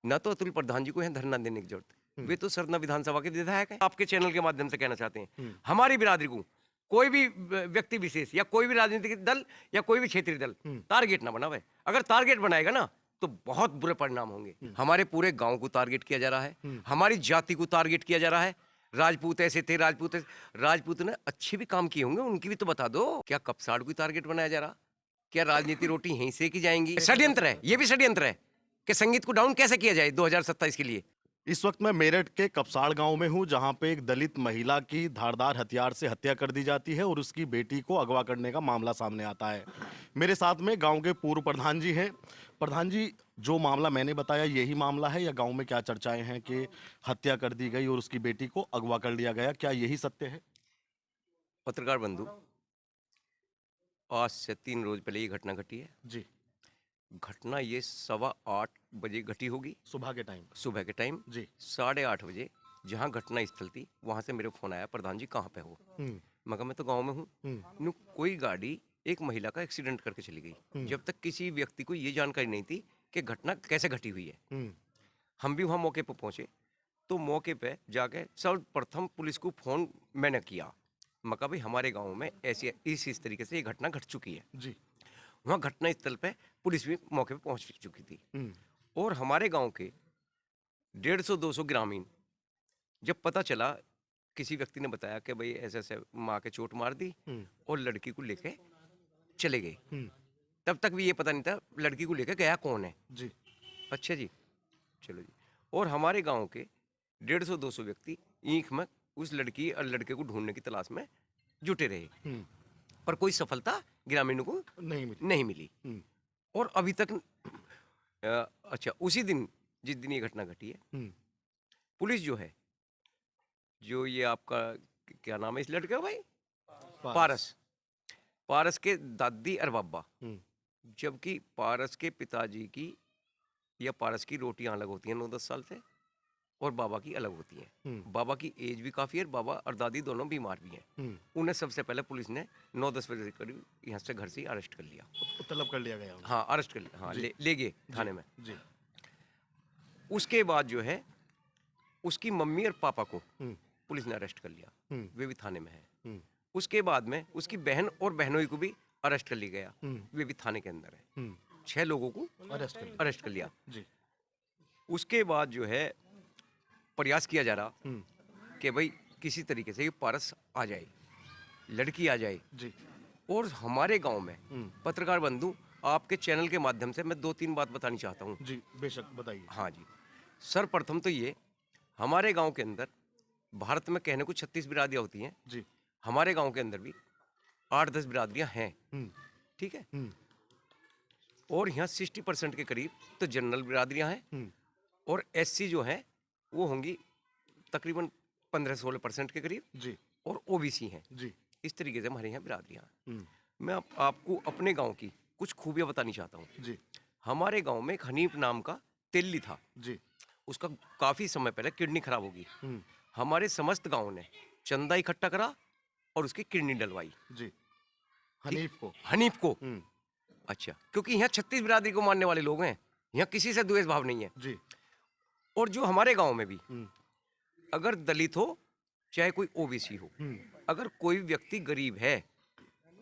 ना तो अतुल प्रधान जी को यहाँ धरना देने की जरूरत है, वे तो सरना विधानसभा के विधायक हैं। आपके चैनल के माध्यम से कहना चाहते हैं हमारी बिरादरी को कोई भी व्यक्ति विशेष या कोई भी राजनीतिक दल या कोई भी क्षेत्रीय दल टारगेट ना बनावे। अगर टारगेट बनाएगा ना तो बहुत बुरे परिणाम होंगे। हमारे पूरे गांव को टारगेट किया जा रहा है, हमारी जाति को टारगेट किया जा रहा है। राजपूत ऐसे थे, राजपूत ने अच्छे भी काम किए होंगे, उनकी भी तो बता दो। क्या कपसाड़ को टारगेट बनाया जा रहा? क्या राजनीति रोटी यहीं से की जाएंगी? षड्यंत्र है, ये भी षड्यंत्र है कि संगीत को डाउन कैसे किया जाए 2027 के लिए। इस वक्त मैं मेरठ के कपसाड़ गांव में हूं, जहां पे एक दलित महिला की धारदार हथियार से हत्या कर दी जाती है और उसकी बेटी को अगवा करने का मामला सामने आता है। मेरे साथ में गांव के पूर्व प्रधान जी हैं। प्रधान जी, जो मामला मैंने बताया यही मामला है या गांव में क्या चर्चाएं हैं कि हत्या कर दी गई और उसकी बेटी को अगवा कर लिया गया, क्या यही सत्य है? पत्रकार बंधु, आज से 3 रोज पहले ये घटना घटी है। जी। घटना ये 8:15 बजे घटी होगी, सुबह के टाइम? सुबह के टाइम। जी। 8:30 बजे जहाँ घटना स्थल थी वहां से मेरे फोन आया, प्रधान जी कहाँ पे हो? मैं कहा मैं तो गांव में हूँ। कोई गाड़ी एक महिला का एक्सीडेंट करके चली गई। जब तक किसी व्यक्ति को ये जानकारी नहीं थी कि घटना कैसे घटी हुई है। हम भी वहाँ मौके पर पहुंचे तो मौके पे जाके सर्वप्रथम पुलिस को फोन मैंने किया। मैं कहा भाई हमारे गांव में ऐसी इस तरीके से ये घटना घट चुकी है। जी। वहाँ घटना स्थल पे पुलिस भी मौके पे पहुंच चुकी थी और हमारे गांव के 150-200 ग्रामीण, जब पता चला, किसी व्यक्ति ने बताया कि भाई ऐसे ऐसे माँ के चोट मार दी और लड़की को लेके चले गए। तब तक भी ये पता नहीं था लड़की को लेके गया कौन है। जी। अच्छा जी, चलो जी। और हमारे गांव के 150-200 व्यक्ति ईंख में उस लड़की और लड़के को ढूंढने की तलाश में जुटे रहे, पर कोई सफलता ग्रामीणों को नहीं मिली। और अभी तक अच्छा, उसी दिन जिस दिन ये घटना घटी है, पुलिस जो है, जो ये आपका क्या नाम है इस लड़के का भाई? पारस के दादी और बाबा, जबकि पारस के पिताजी की या पारस की रोटियां अलग होती हैं 9-10 साल से और बाबा की अलग होती हैं। बाबा की एज भी काफी है, बाबा और दादी दोनों बीमार भी हैं। उन्हें सबसे पहले पुलिस ने 9-10 बजे करीब यहाँ से घर से अरेस्ट कर लिया। तलब कर लिया गया? हाँ, अरेस्ट कर लिया। हाँ, ले गए थाने में। जी। उसके बाद जो है उसकी मम्मी और पापा को पुलिस ने अरेस्ट कर लिया, वे भी थाने में है। उसके बाद में उसकी बहन और बहनोई को भी अरेस्ट कर लिया गया, वे भी थाने के अंदर है। 6 लोगों को अरेस्ट कर लिया। जी। उसके बाद जो है प्रयास किया जा रहा कि भाई किसी तरीके से ये पारस आ जाए, लड़की आ जाए। जी। और हमारे गांव में पत्रकार बंधु, आपके चैनल के माध्यम से मैं 2-3 बात बतानी चाहता हूँ। जी, बेशक बताइए। हाँ जी, सर्वप्रथम तो ये, हमारे गांव के अंदर भारत में कहने को 36 बिरादरियां होती हैं। जी। हमारे गांव के अंदर भी 8-10 बिरादरियां हैं। ठीक है। और यहाँ 60% के करीब तो जनरल बिरादरियां हैं और SC जो है वो होंगी तकरीबन 15-16% के करीब। जी। और OBC हैं। जी। इस तरीके से हमारे यहाँ बिरादरियां। मैं आपको अपने गांव की कुछ खूबियां बतानी चाहता हूँ। जी। हमारे गांव में एक हनीफ नाम का तेली था। जी। उसका काफी समय पहले किडनी खराब होगी। हमारे समस्त गांव ने चंदा इकट्ठा करा और उसकी किडनी डलवाई। जी। हनीफ को? अच्छा, क्योंकि यहाँ 36 बिरादरी को मानने वाले लोग हैं, यहाँ किसी से द्वेष भाव नहीं है। जी। और जो हमारे गांव में भी अगर दलित हो चाहे कोई OBC हो, अगर कोई व्यक्ति गरीब है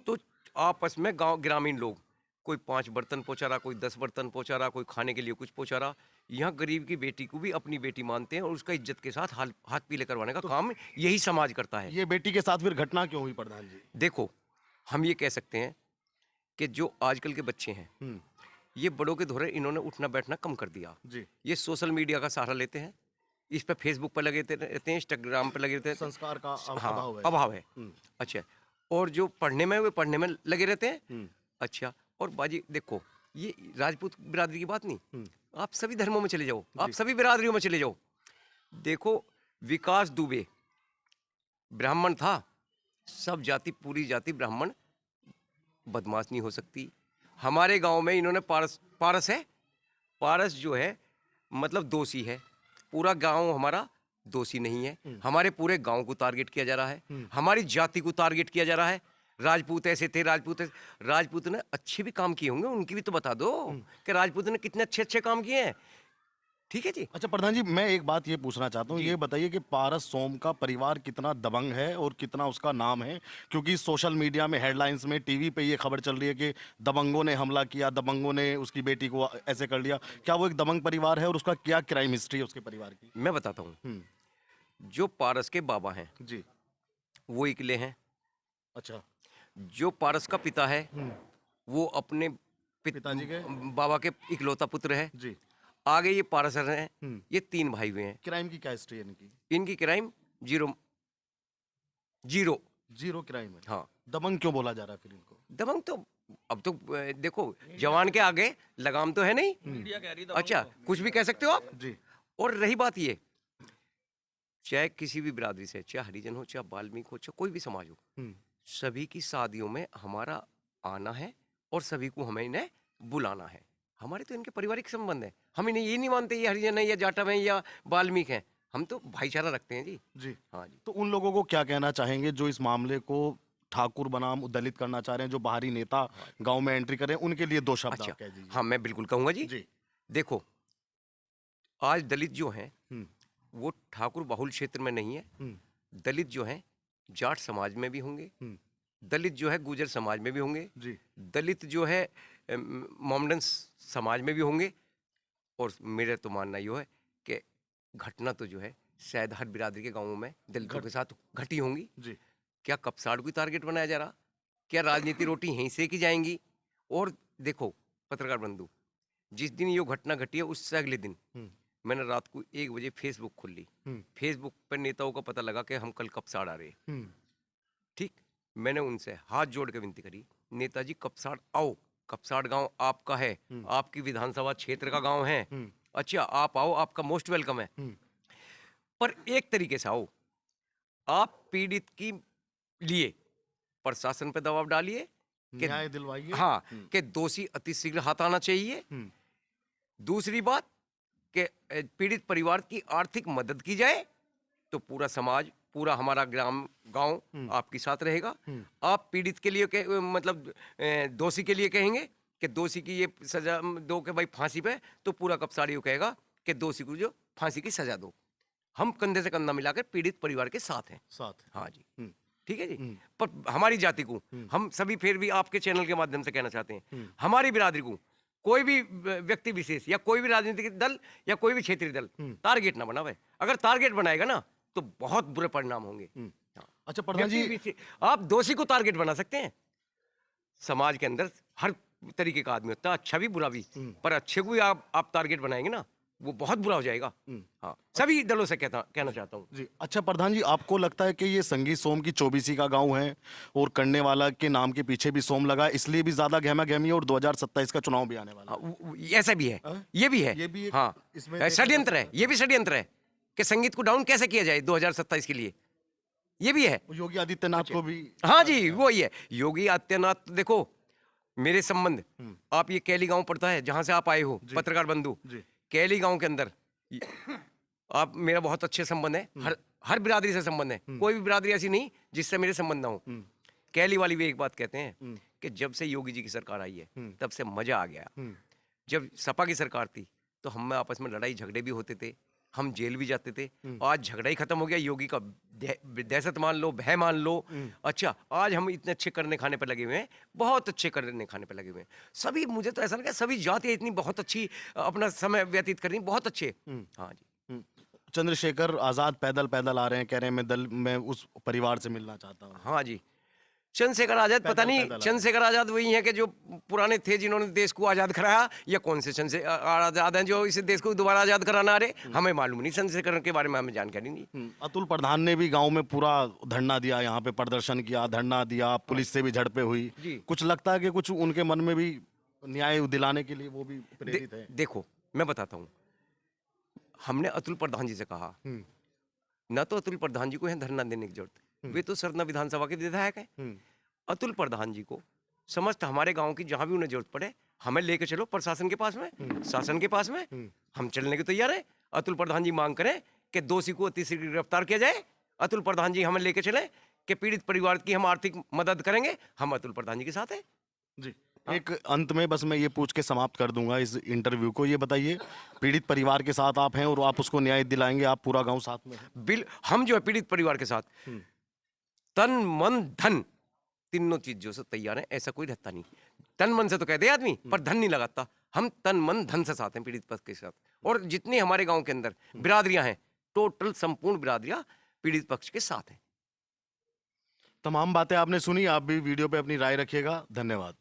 तो आपस में गांव ग्रामीण लोग, कोई 5 बर्तन पहुंचा रहा, कोई 10 बर्तन पहुंचा रहा, कोई खाने के लिए कुछ पहुंचा रहा। यहाँ गरीब की बेटी को भी अपनी बेटी मानते हैं और उसका इज्जत के साथ हाथ पीले करवाने का काम यही समाज करता है। ये बेटी के साथ फिर घटना क्यों हुई प्रधान जी? देखो, हम ये कह सकते हैं कि जो आजकल के बच्चे हैं, ये बड़ों के धोरे इन्होंने उठना बैठना कम कर दिया। जी। ये सोशल मीडिया का सहारा लेते हैं, इस पे फेसबुक पर लगे रहते हैं, इंस्टाग्राम पर लगे रहते हैं। संस्कार का हाँ, अभाव है। अच्छा, और जो पढ़ने में वे पढ़ने में लगे रहते हैं। अच्छा, और बाजी देखो, ये राजपूत बिरादरी की बात नहीं, आप सभी धर्मों में चले जाओ, आप सभी बिरादरियों में चले जाओ। देखो, विकास दुबे ब्राह्मण था, सब जाति, पूरी जाति ब्राह्मण बदमाश नहीं हो सकती। हमारे गांव में इन्होंने पारस है, पारस जो है मतलब दोषी है। पूरा गांव हमारा दोषी नहीं है। हमारे पूरे गांव को टारगेट किया जा रहा है, हमारी जाति को टारगेट किया जा रहा है। राजपूत ऐसे थे, राजपूत ने अच्छे भी काम किए होंगे, उनकी भी तो बता दो कि राजपूत ने कितने अच्छे अच्छे काम किए हैं। ठीक है जी। अच्छा प्रधान जी, मैं एक बात ये पूछना चाहता हूँ, ये बताइए कि पारस सोम का परिवार कितना दबंग है और कितना उसका नाम है? क्योंकि सोशल मीडिया में हेडलाइंस में, टीवी पे ये खबर चल रही है कि दबंगों ने हमला किया, दबंगों ने उसकी बेटी को ऐसे कर लिया। क्या वो एक दबंग परिवार है और उसका क्या क्राइम हिस्ट्री है उसके परिवार की? मैं बताता हूँ, हम्म। जो पारस के बाबा हैं जी। वो इकले हैं। अच्छा। जो पारस का पिता है हम्म। वो अपने पिताजी के? बाबा के इकलौता पुत्र है। जी। आगे ये पारस हैं, हम्म। ये 3 भाई हुए हैं। क्राइम की क्या हिस्ट्री है इनकी? इनकी crime zero, zero. Zero crime है। हाँ, दबंग क्यों बोला जा रहा है फिर इनको? दबंग तो अब तो देखो, जवान के आगे लगाम तो है नहीं। मीडिया कह रही है अच्छा, कुछ भी कह सकते हो आप। जी। और रही बात ये, चाहे किसी भी बिरादरी से, चाहे हरिजन हो, चाहे वाल्मीकि हो, चाहे कोई भी समाज हो, हम्म। सभी की शादियों में हमारा आना है और सभी को हमें इन्हें बुलाना है। हमारे तो इनके पारिवारिक संबंध है। हम इन्हें ये नहीं मानते ये हरिजन है या जाटव है या वाल्मीकि हैं। हम तो भाईचारा रखते हैं जी। जी। हाँ जी। तो उन लोगों को क्या कहना चाहेंगे जो इस मामले को ठाकुर बनाम दलित करना चाह रहे हैं, जो बाहरी नेता गांव में एंट्री करें, उनके लिए 2 शब्द अच्छा, आप कह दीजिए। हाँ मैं बिल्कुल कहूँगा जी। जी। देखो, आज दलित जो हैं हम्म। वो ठाकुर बाहुल क्षेत्र में नहीं है। हम्म। दलित जो हैं जाट समाज में भी होंगे, हम्म। दलित जो है गुर्जर समाज में भी होंगे, जी। दलित जो है मोमडन समाज में भी होंगे। और मेरा तो मानना ये है कि घटना तो जो है शायद हर बिरादरी के गांवों में दलितों के साथ घटी होंगी। जी। क्या कपसाड़ को टारगेट बनाया जा रहा? क्या राजनीति रोटी यहीं से की जाएंगी? और देखो पत्रकार बंधु, जिस दिन ये घटना घटी है उससे अगले दिन हम्म। मैंने रात को 1 बजे फेसबुक खोल ली। हम्म। फेसबुक पर नेताओं का पता लगा कि हम कल कपसाड़ आ रहे हैं। हम्म। ठीक, मैंने उनसे हाथ जोड़ के विनती करी, नेताजी कपसाड़ आओ, कपसाड़ गांव आपका है, आपकी विधानसभा क्षेत्र का गांव है। अच्छा, आप आओ, आपका मोस्ट वेलकम है। पर एक तरीके से आओ, आप पीड़ित की लिए प्रशासन पे दबाव डालिए कि न्याय दिलवाइए। हाँ, कि दोषी अतिशीघ्र हाथ आना चाहिए। दूसरी बात कि पीड़ित परिवार की आर्थिक मदद की जाए, तो पूरा समाज, पूरा हमारा ग्राम गांव आपके साथ रहेगा। आप पीड़ित के लिए मतलब दोषी के लिए कहेंगे कि दोषी की ये सजा दो कि भाई फांसी पे, तो पूरा कपसाड़ी कहेगा कि दोषी को जो फांसी की सजा दो। हम कंधे से कंधा मिलाकर पीड़ित परिवार के साथ हैं। साथ। हाँ जी, ठीक है जी। पर हमारी जाति को हम सभी फिर भी आपके चैनल के माध्यम से कहना चाहते हैं, हमारी बिरादरी को कोई भी व्यक्ति विशेष या कोई भी राजनीतिक दल या कोई भी क्षेत्रीय दल टारगेट ना बनावे। अगर टारगेट बनाएगा ना तो बहुत बुरे परिणाम होंगे। हाँ। अच्छा प्रधान जी, आप दोषी को टारगेट बना सकते हैं। समाज के अंदर हर तरीके का आदमी होता है, अच्छा भी बुरा भी, पर अच्छे को भी आप टारगेट बनाएंगे ना, वो बहुत बुरा हो जाएगा। हाँ, सभी दलों से कहना चाहता हूँ जी। अच्छा प्रधान जी, आपको लगता है कि ये संगी सोम की चौबीसी का गांव है और करने वाला के नाम के पीछे भी सोम लगा, इसलिए भी ज्यादा गहमा गहमी और 2027 का चुनाव भी आने वाला है? ऐसा भी है, ये भी है, ये भी एक हाँ, इसमें षड्यंत्र है, ये भी षड्यंत्र है कि संगीत को डाउन कैसे किया जाए 2027 के लिए, ये भी है। योगी आदित्यनाथ को भी। हाँ जी, वो ही है योगी आदित्यनाथ। देखो मेरे संबंध, आप ये कैली गांव पड़ता है जहां से आप आए हो पत्रकार बंधु, कैली गांव के अंदर आप मेरा बहुत अच्छे संबंध है, हर बिरादरी से संबंध है, कोई भी बिरादरी ऐसी नहीं जिससे मेरे संबंध ना हो। कैली वाली भी एक बात कहते हैं कि जब से योगी जी की सरकार आई है तब से मजा आ गया। जब सपा की सरकार थी तो हम में आपस में लड़ाई झगड़े भी होते थे, हम जेल भी जाते थे। आज झगड़ा ही खत्म हो गया, योगी का दहशत मान लो, भय मान लो। अच्छा, आज हम इतने अच्छे करने खाने पे लगे हुए हैं, बहुत अच्छे करने खाने पे लगे हुए हैं सभी। मुझे तो ऐसा लगा सभी जातियां इतनी बहुत अच्छी अपना समय व्यतीत कर रही, बहुत अच्छे। हाँ जी। चंद्रशेखर आजाद पैदल पैदल आ रहे हैं, कह रहे हैं मैं उस परिवार से मिलना चाहता हूँ। हाँ जी, चंद्रशेखर आजाद पता नहीं, चंद्रशेखर आजाद वही है कि जो पुराने थे जिन्होंने देश को आजाद कराया, या कौन से चंद्रशेखर आजाद हैं जो इस देश को दोबारा आजाद कराना आ रहे? हमें मालूम नहीं, चंद्रशेखर के बारे में हमें जानकारी नहीं। अतुल प्रधान ने भी गांव में पूरा धरना दिया, यहाँ पे प्रदर्शन किया, धरना दिया, पुलिस से भी झड़पें हुई। कुछ लगता है कि कुछ उनके मन में भी न्याय दिलाने के लिए वो भी प्रेरित है? देखो मैं बताता हूँ, हमने अतुल प्रधान जी से कहा, न तो अतुल प्रधान जी को यहाँ धरना देने की जरूरत, वे तो सरना विधानसभा के विधायक हैं। अतुल प्रधान जी को समस्त हमारे गांव की जहां भी उन्हें जरूरत पड़े हमें लेके चलो प्रशासन के पास में, शासन के पास में, हम चलने के तैयार हैं। अतुल प्रधान जी मांग करें कि दोषी को अतिशीघ्र गिरफ्तार किया जाए, अतुल प्रधान जी हमें लेके चले कि पीड़ित परिवार की हम आर्थिक मदद करेंगे, हम अतुल प्रधान जी के साथ हैं। जी। एक अंत में बस मैं ये पूछ के समाप्त कर दूंगा इस इंटरव्यू को। ये बताइए, पीड़ित परिवार के साथ आप हैं और आप उसको न्याय दिलाएंगे, आप पूरा गांव साथ में है? हम जो है पीड़ित परिवार के साथ तन मन धन तीनों चीजों से तैयार है, ऐसा कोई रहता नहीं। तन मन से तो कहते हैं आदमी, पर धन नहीं लगाता। हम तन मन धन से साथ हैं पीड़ित पक्ष के साथ। और जितनी हमारे गांव के अंदर बिरादरियां हैं, टोटल संपूर्ण बिरादरियां पीड़ित पक्ष के साथ हैं। तमाम बातें आपने सुनी, आप भी वीडियो पे अपनी राय रखिएगा। धन्यवाद।